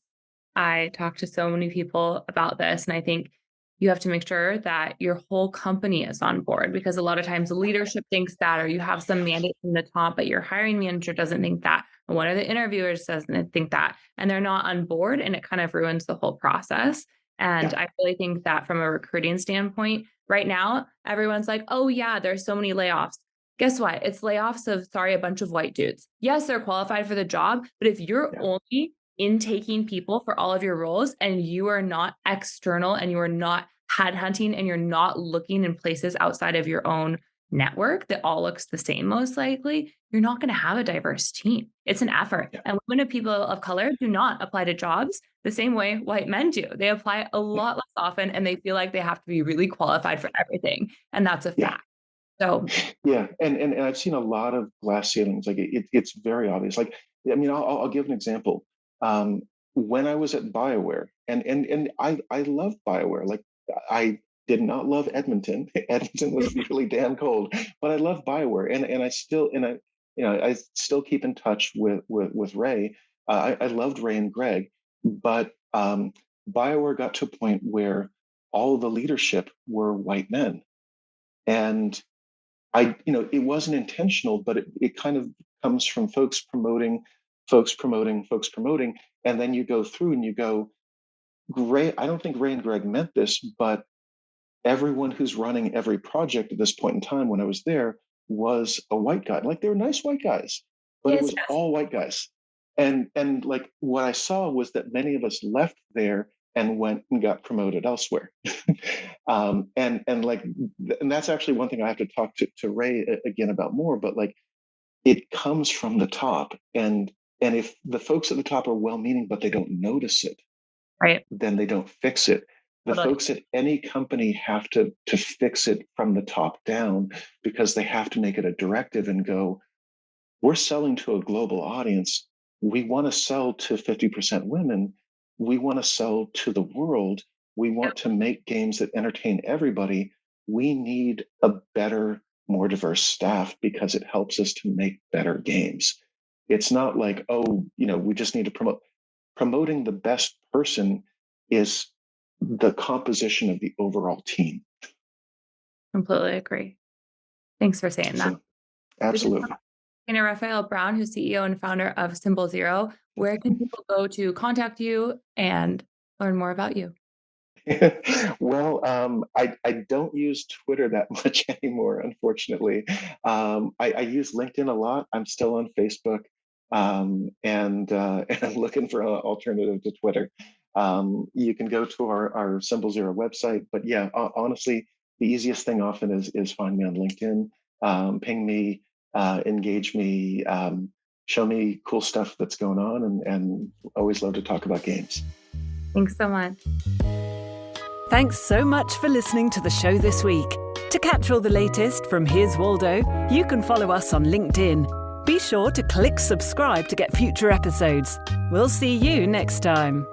I talk to so many people about this, and I think you have to make sure that your whole company is on board, because a lot of times leadership thinks that, or you have some mandate from the top, but your hiring manager doesn't think that. And one of the interviewers doesn't think that, and they're not on board, and it kind of ruins the whole process. And Yeah. I really think that from a recruiting standpoint, right now, everyone's like, oh yeah, there's so many layoffs. Guess what? It's layoffs of, sorry, a bunch of white dudes. Yes, they're qualified for the job, but if you're Yeah. only intaking people for all of your roles and you are not external and you are not headhunting and you're not looking in places outside of your own network that all looks the same, most likely, you're not going to have a diverse team. It's an effort. Yeah. And women and people of color do not apply to jobs the same way white men do. They apply a lot less often, and they feel like they have to be really qualified for everything. And that's a Yeah. fact. So Yeah, and I've seen a lot of glass ceilings. Like it's very obvious. Like, I mean, I'll give an example. Um, when I was at BioWare, and I love BioWare. Like, I did not love Edmonton. Edmonton was really damn cold, but I love BioWare, and I still I still keep in touch with Ray. I loved Ray and Greg, but BioWare got to a point where all the leadership were white men, and it wasn't intentional, but it kind of comes from folks promoting, folks promoting. And then you go through and you go, great. I don't think Ray and Greg meant this, but everyone who's running every project at this point in time when I was there was a white guy. Like, they were nice white guys, but it yes, was all white guys. And like, what I saw was that many of us left there and went and got promoted elsewhere. And that's actually one thing I have to talk to Ray again about more, but like, it comes from the top. And if the folks at the top are well-meaning, but they don't notice it, right. then they don't fix it. The Totally. folks at any company have to fix it from the top down, because they have to make it a directive and go, we're selling to a global audience. We want to sell to 50% women. We want to sell to the world. We want to make games that entertain everybody. We need a better, more diverse staff, because it helps us to make better games. It's not like, oh, we just need to promote. Promoting the best person is the composition of the overall team. Completely agree. Thanks for saying that. So, absolutely. And Rafael Brown, who's CEO and founder of Symbol Zero, where can people go to contact you and learn more about you? Well, I don't use Twitter that much anymore, unfortunately. I use LinkedIn a lot. I'm still on Facebook, and I'm looking for an alternative to Twitter. You can go to our Symbol Zero website, but yeah, honestly, the easiest thing often is find me on LinkedIn, ping me, engage me, show me cool stuff that's going on, and always love to talk about games. Thanks so much. Thanks so much for listening to the show this week. To catch all the latest from Here's Waldo, you can follow us on LinkedIn. Be sure to click subscribe to get future episodes. We'll see you next time.